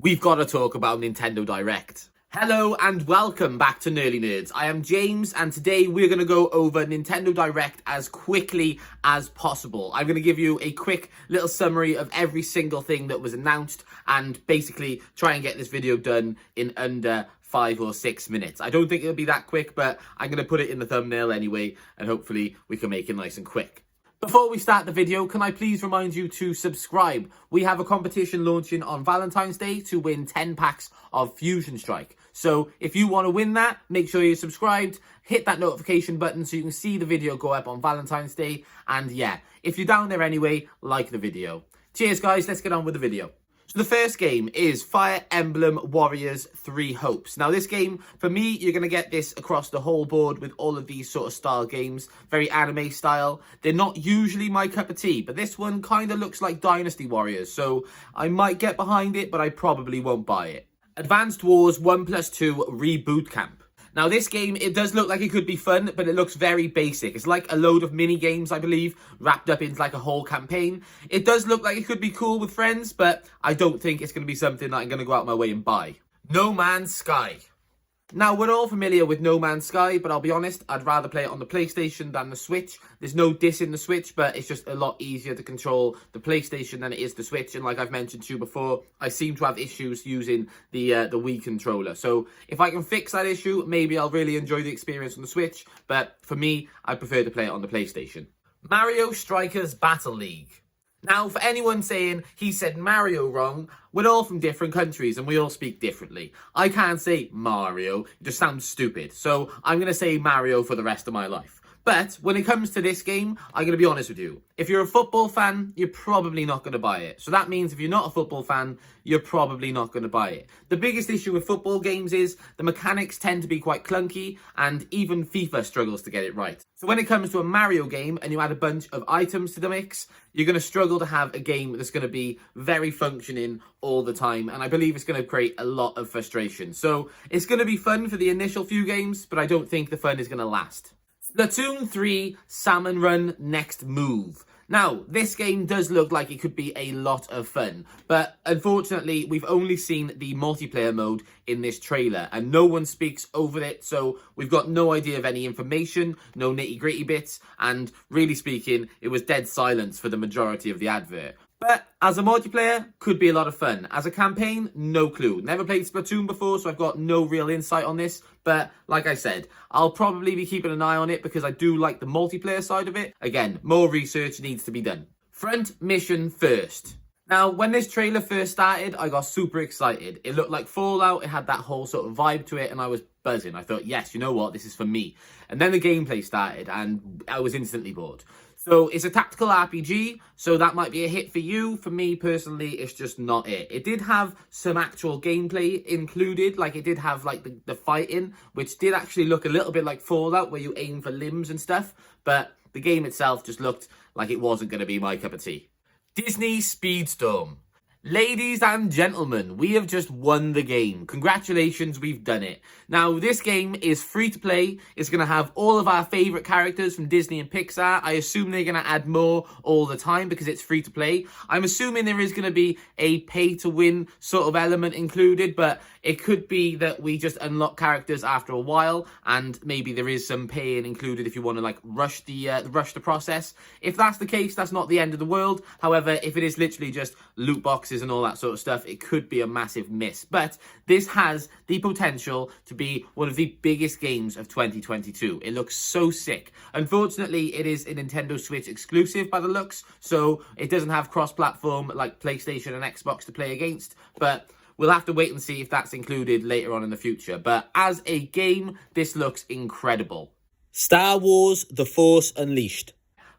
we've got to talk about Nintendo Direct. Hello and welcome back to Nearly Nerds. I am James and today we're going to go over Nintendo Direct as quickly as possible. I'm going to give you a quick little summary of every single thing that was announced and basically try and get this video done in under 5 or 6 minutes. I don't think it'll be that quick, but I'm going to put it in the thumbnail anyway and hopefully we can make it nice and quick. Before we start the video, can I please remind you to subscribe? We have a competition launching on Valentine's Day to win 10 packs of Fusion Strike. So if you want to win that, make sure you're subscribed, hit that notification button so you can see the video go up on Valentine's Day. And yeah, if you're down there anyway, like the video. Cheers guys, let's get on with the video. So the first game is Fire Emblem Warriors 3 Hopes. Now this game, for me, you're going to get this across the whole board with all of these sort of style games. Very anime style. They're not usually my cup of tea, but this one kind of looks like Dynasty Warriors. So I might get behind it, but I probably won't buy it. Advanced Wars 1+2 Reboot Camp. Now this game, it does look like it could be fun, but it looks very basic. It's like a load of mini games, I believe, wrapped up into like a whole campaign. It does look like it could be cool with friends, but I don't think it's going to be something that I'm going to go out my way and buy. No Man's Sky. Now, we're all familiar with No Man's Sky, but I'll be honest, I'd rather play it on the PlayStation than the Switch. There's no diss in the Switch, but it's just a lot easier to control the PlayStation than it is the Switch. And like I've mentioned to you before, I seem to have issues using the Wii controller. So if I can fix that issue, maybe I'll really enjoy the experience on the Switch. But for me, I prefer to play it on the PlayStation. Mario Strikers Battle League. Now, for anyone saying he said Mario wrong, we're all from different countries and we all speak differently. I can't say Mario, it just sounds stupid. So I'm going to say Mario for the rest of my life. But when it comes to this game, I'm going to be honest with you. If you're a football fan, you're probably not going to buy it. So that means if you're not a football fan, you're probably not going to buy it. The biggest issue with football games is the mechanics tend to be quite clunky and even FIFA struggles to get it right. So when it comes to a Mario game and you add a bunch of items to the mix, you're going to struggle to have a game that's going to be very functioning all the time. And I believe it's going to create a lot of frustration. So it's going to be fun for the initial few games, but I don't think the fun is going to last. Splatoon 3 Salmon Run Next Move. Now, this game does look like it could be a lot of fun, but unfortunately, we've only seen the multiplayer mode in this trailer, and no one speaks over it, so we've got no idea of any information, no nitty-gritty bits, and really speaking, it was dead silence for the majority of the advert. But as a multiplayer, could be a lot of fun. As a campaign, no clue. Never played Splatoon before, so I've got no real insight on this. But like I said, I'll probably be keeping an eye on it because I do like the multiplayer side of it. Again, more research needs to be done. Front Mission First. Now, when this trailer first started, I got super excited. It looked like Fallout, it had that whole sort of vibe to it, and I was buzzing. I thought, yes, you know what, this is for me. And then the gameplay started, and I was instantly bored. So it's a tactical RPG, so that might be a hit for you. For me, personally, it's just not it. It did have some actual gameplay included, like it did have like the fighting, which did actually look a little bit like Fallout, where you aim for limbs and stuff, but the game itself just looked like it wasn't going to be my cup of tea. Disney Speedstorm. Ladies and gentlemen, we have just won the game. Congratulations, we've done it. Now, this game is free to play. It's going to have all of our favourite characters from Disney and Pixar. I assume they're going to add more all the time because it's free to play. I'm assuming there is going to be a pay to win sort of element included, but it could be that we just unlock characters after a while, and maybe there is some paying included if you want to like rush the process. If that's the case, that's not the end of the world. However, if it is literally just loot boxes and all that sort of stuff, it could be a massive miss. But this has the potential to be one of the biggest games of 2022. It looks so sick. Unfortunately, it is a Nintendo Switch exclusive by the looks, so it doesn't have cross-platform like PlayStation and Xbox to play against, but we'll have to wait and see if that's included later on in the future. But as a game, this looks incredible. Star Wars The Force Unleashed.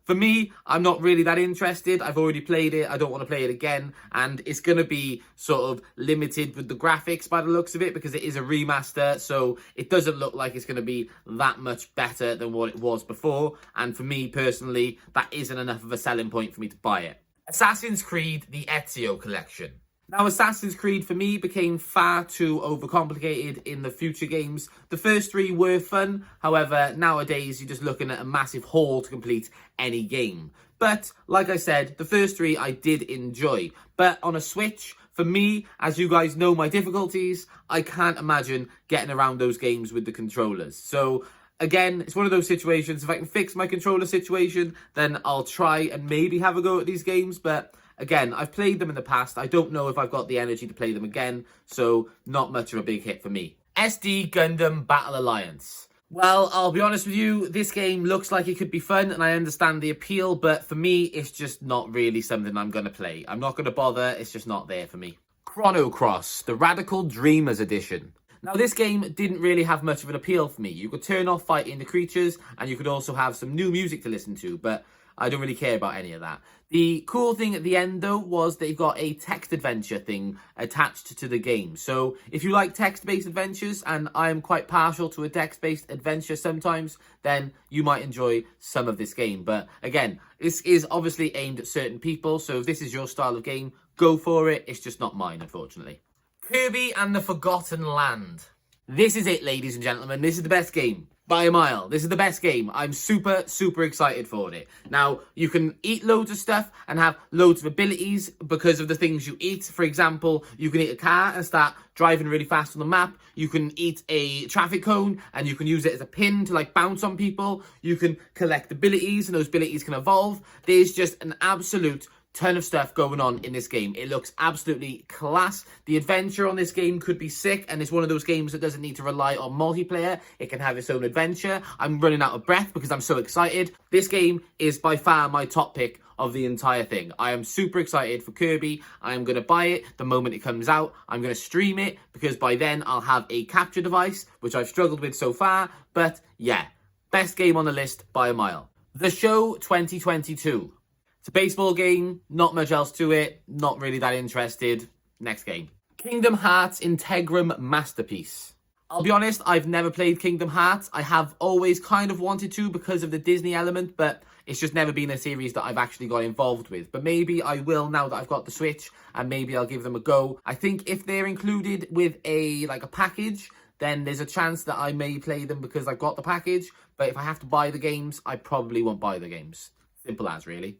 For me, I'm not really that interested. I've already played it. I don't want to play it again. And it's going to be sort of limited with the graphics by the looks of it because it is a remaster. So it doesn't look like it's going to be that much better than what it was before. And for me personally, that isn't enough of a selling point for me to buy it. Assassin's Creed The Ezio Collection. Now, Assassin's Creed, for me, became far too overcomplicated in the future games. The first three were fun. However, nowadays, you're just looking at a massive haul to complete any game. But, like I said, the first three I did enjoy. But on a Switch, For me, as you guys know my difficulties, I can't imagine getting around those games with the controllers. So again, it's one of those situations, if I can fix my controller situation, then I'll try and maybe have a go at these games. But again, I've played them in the past. I don't know if I've got the energy to play them again, so not much of a big hit for me. SD Gundam Battle Alliance. Well, I'll be honest with you, this game looks like it could be fun and I understand the appeal, but for me, it's just not really something I'm going to play. I'm not going to bother, it's just not there for me. Chrono Cross, the Radical Dreamers Edition. Now, this game didn't really have much of an appeal for me. You could turn off fighting the creatures and you could also have some new music to listen to, but I don't really care about any of that. The cool thing at the end, though, was they've got a text adventure thing attached to the game. So if you like text-based adventures, and I am quite partial to a text-based adventure sometimes, then you might enjoy some of this game. But again, this is obviously aimed at certain people, so if this is your style of game, go for it. It's just not mine, unfortunately. Kirby and the Forgotten Land. This is it, ladies and gentlemen. This is the best game. By a mile. This is the best game. I'm super, super excited for it. Now, you can eat loads of stuff and have loads of abilities because of the things you eat. For example, you can eat a car and start driving really fast on the map. You can eat a traffic cone and you can use it as a pin to like bounce on people. You can collect abilities and those abilities can evolve. There's just an absolute ton of stuff going on in this game. It looks absolutely class. The adventure on this game could be sick, and it's one of those games that doesn't need to rely on multiplayer. It can have its own adventure. I'm running out of breath because I'm so excited. This game is by far my top pick of the entire thing. I am super excited for Kirby. I am going to buy it the moment it comes out. I'm going to stream it because by then I'll have a capture device, which I've struggled with so far. But yeah, best game on the list by a mile. The Show 2022. It's a baseball game, not much else to it, not really that interested. Next game. Kingdom Hearts Integrum Masterpiece. I'll be honest, I've never played Kingdom Hearts. I have always kind of wanted to because of the Disney element, but it's just never been a series that I've actually got involved with. But maybe I will now that I've got the Switch, and maybe I'll give them a go. I think if they're included with a package, then there's a chance that I may play them because I've got the package. But if I have to buy the games, I probably won't buy the games. Simple as, really.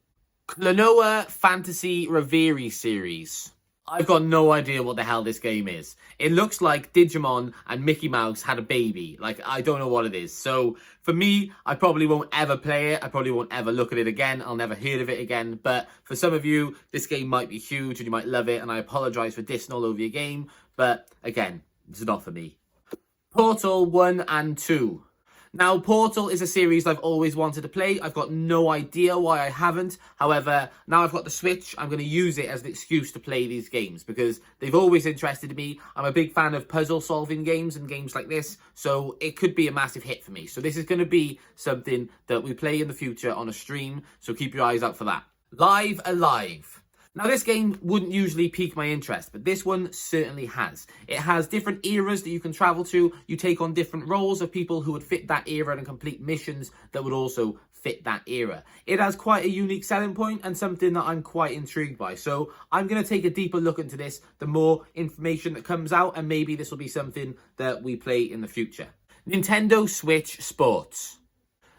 Lenova Fantasy Reverie series. I've got no idea what the hell this game is. It looks like Digimon and Mickey Mouse had a baby. Like, I don't know what it is. So, for me, I probably won't ever play it. I probably won't ever look at it again. I'll never hear of it again. But for some of you, this game might be huge and you might love it. And I apologise for dissing all over your game. But, again, it's not for me. Portal 1 and 2. Now, Portal is a series I've always wanted to play. I've got no idea why I haven't. However, now I've got the Switch, I'm going to use it as an excuse to play these games because they've always interested me. I'm a big fan of puzzle-solving games and games like this, so it could be a massive hit for me. So this is going to be something that we play in the future on a stream, so keep your eyes out for that. Live Alive. Now, this game wouldn't usually pique my interest, but this one certainly has. It has different eras that you can travel to. You take on different roles of people who would fit that era and complete missions that would also fit that era. It has quite a unique selling point and something that I'm quite intrigued by. So I'm going to take a deeper look into this, the more information that comes out, and maybe this will be something that we play in the future. Nintendo Switch Sports.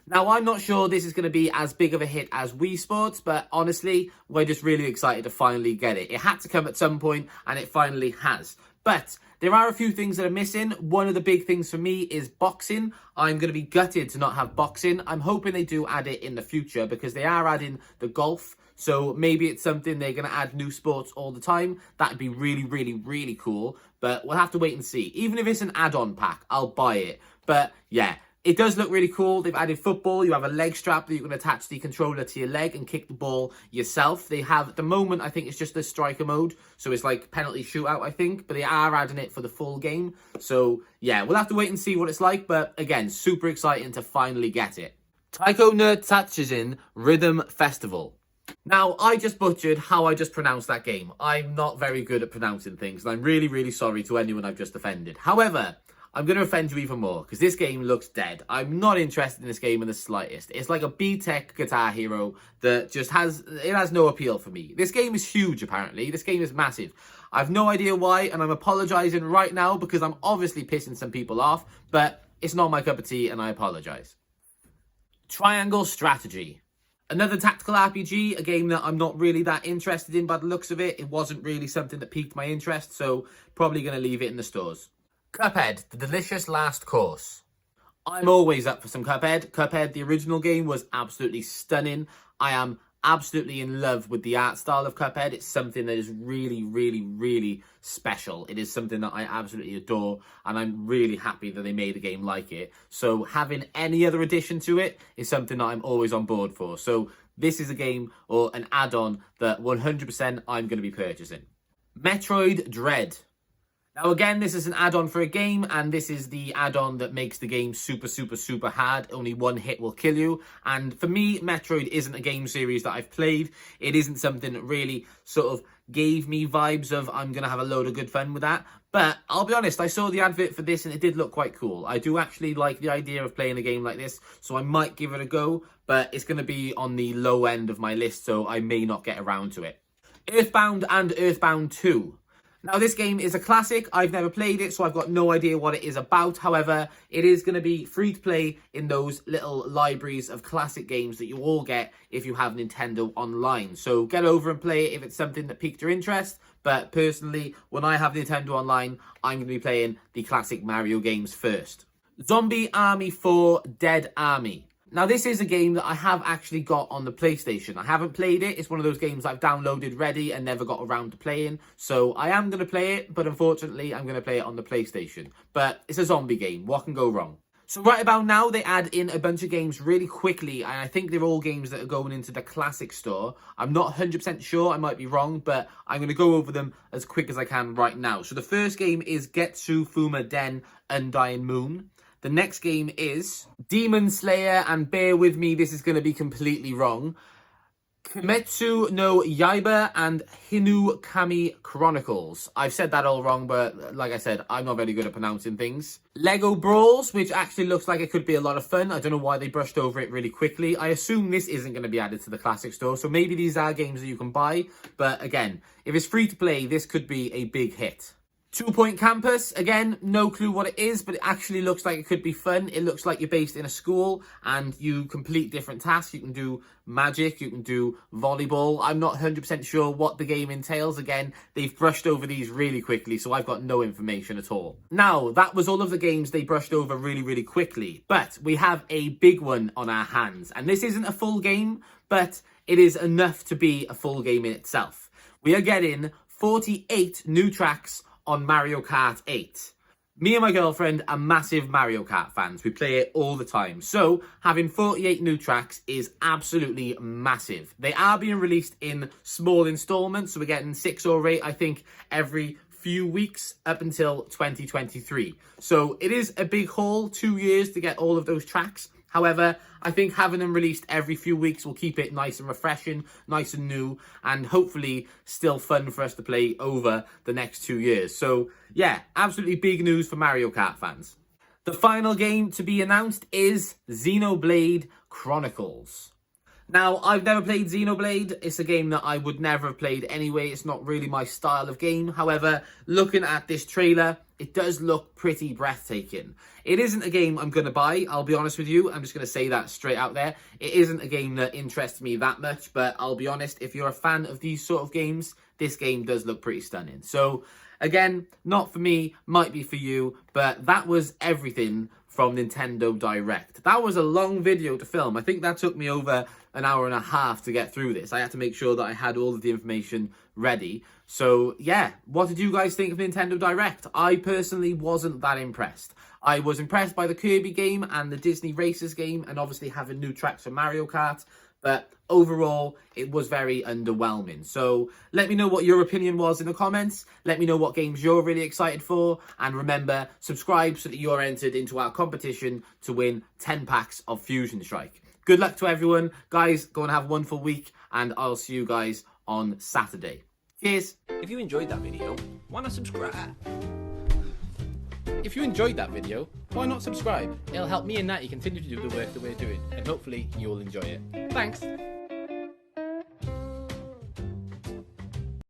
Now, I'm not sure this is going to be as big of a hit as Wii Sports, but honestly, we're just really excited to finally get it. It had to come at some point, and it finally has. But there are a few things that are missing. One of the big things for me is boxing. I'm going to be gutted to not have boxing. I'm hoping they do add it in the future because they are adding the golf. So maybe it's something they're going to add new sports all the time. That'd be really, really, really cool. But we'll have to wait and see. Even if it's an add-on pack, I'll buy it. But yeah. It does look really cool. They've added football. You have a leg strap that you can attach the controller to your leg and kick the ball yourself. They have, at the moment, I think it's just the striker mode. So it's like penalty shootout, I think. But they are adding it for the full game. So, yeah, we'll have to wait and see what it's like. But, again, super exciting to finally get it. Taiko no Tatsujin Rhythm Festival. Now, I just butchered how I just pronounced that game. I'm not very good at pronouncing things. And I'm really, really sorry to anyone I've just offended. However, I'm going to offend you even more because this game looks dead. I'm not interested in this game in the slightest. It's like a B-Tech Guitar Hero that just has no appeal for me. This game is huge, apparently. This game is massive. I've no idea why, and I'm apologising right now because I'm obviously pissing some people off, but it's not my cup of tea, and I apologise. Triangle Strategy. Another tactical RPG, a game that I'm not really that interested in by the looks of it. It wasn't really something that piqued my interest, so probably going to leave it in the stores. Cuphead, the delicious last course. I'm always up for some Cuphead. Cuphead, the original game, was absolutely stunning. I am absolutely in love with the art style of Cuphead. It's something that is really, really, really special. It is something that I absolutely adore, and I'm really happy that they made a game like it. So having any other addition to it is something that I'm always on board for. So this is a game or an add-on that 100% I'm going to be purchasing. Metroid Dread. Now again, this is an add-on for a game, and this is the add-on that makes the game super, super, super hard. Only one hit will kill you. And for me, Metroid isn't a game series that I've played. It isn't something that really sort of gave me vibes of I'm going to have a load of good fun with that. But I'll be honest, I saw the advert for this and it did look quite cool. I do actually like the idea of playing a game like this, so I might give it a go, but it's going to be on the low end of my list, so I may not get around to it. Earthbound and Earthbound 2. Now, this game is a classic. I've never played it, so I've got no idea what it is about. However, it is going to be free to play in those little libraries of classic games that you all get if you have Nintendo Online. So get over and play it if it's something that piqued your interest. But personally, when I have Nintendo Online, I'm going to be playing the classic Mario games first. Zombie Army 4 Dead Army. Now, this is a game that I have actually got on the PlayStation. I haven't played it. It's one of those games I've downloaded ready and never got around to playing. So I am going to play it, but unfortunately, I'm going to play it on the PlayStation. But it's a zombie game. What can go wrong? So right about now, they add in a bunch of games really quickly, and I think they're all games that are going into the classic store. I'm not 100% sure, I might be wrong, but I'm going to go over them as quick as I can right now. So the first game is Getsu Fuma Den Undying Moon. The next game is Demon Slayer, and bear with me, this is going to be completely wrong. Kimetsu no Yaiba and Hinu Kami Chronicles. I've said that all wrong, but like I said, I'm not very good at pronouncing things. Lego Brawls, which actually looks like it could be a lot of fun. I don't know why they brushed over it really quickly. I assume this isn't going to be added to the classic store, so maybe these are games that you can buy. But again, if it's free to play, this could be a big hit. 2 Point Campus, again, no clue what it is, but it actually looks like it could be fun. It looks like you're based in a school and you complete different tasks. You can do magic, you can do volleyball. I'm not 100% sure what the game entails. Again, they've brushed over these really quickly, so I've got no information at all. Now, that was all of the games they brushed over really, really quickly, but we have a big one on our hands, and this isn't a full game, but it is enough to be a full game in itself. We are getting 48 new tracks on Mario Kart 8. Me and my girlfriend are massive Mario Kart fans. We play it all the time. So having 48 new tracks is absolutely massive. They are being released in small installments. So we're getting 6 or 8, I think, every few weeks up until 2023. So it is a big haul, 2 years to get all of those tracks. However, I think having them released every few weeks will keep it nice and refreshing, nice and new, and hopefully still fun for us to play over the next 2 years. So, yeah, absolutely big news for Mario Kart fans. The final game to be announced is Xenoblade Chronicles. Now, I've never played Xenoblade. It's a game that I would never have played anyway. It's not really my style of game. However, looking at this trailer, it does look pretty breathtaking. It isn't a game I'm going to buy, I'll be honest with you. I'm just going to say that straight out there. It isn't a game that interests me that much, but I'll be honest, if you're a fan of these sort of games, this game does look pretty stunning. So, again, not for me, might be for you, but that was everything from Nintendo Direct. That was a long video to film. I think that took me over an hour and a half to get through this. I had to make sure that I had all of the information ready. So, yeah, what did you guys think of Nintendo Direct? I personally wasn't that impressed. I was impressed by the Kirby game and the Disney Racers game, and obviously having new tracks for Mario Kart, but overall, it was very underwhelming. So let me know what your opinion was in the comments. Let me know what games you're really excited for. And remember, subscribe so that you're entered into our competition to win 10 packs of Fusion Strike. Good luck to everyone. Guys, go and have a wonderful week, and I'll see you guys on Saturday. Cheers. If you enjoyed that video, why not subscribe? If you enjoyed that video, why not subscribe? It'll help me and Natty continue to do the work that we're doing, and hopefully you'll enjoy it. Thanks.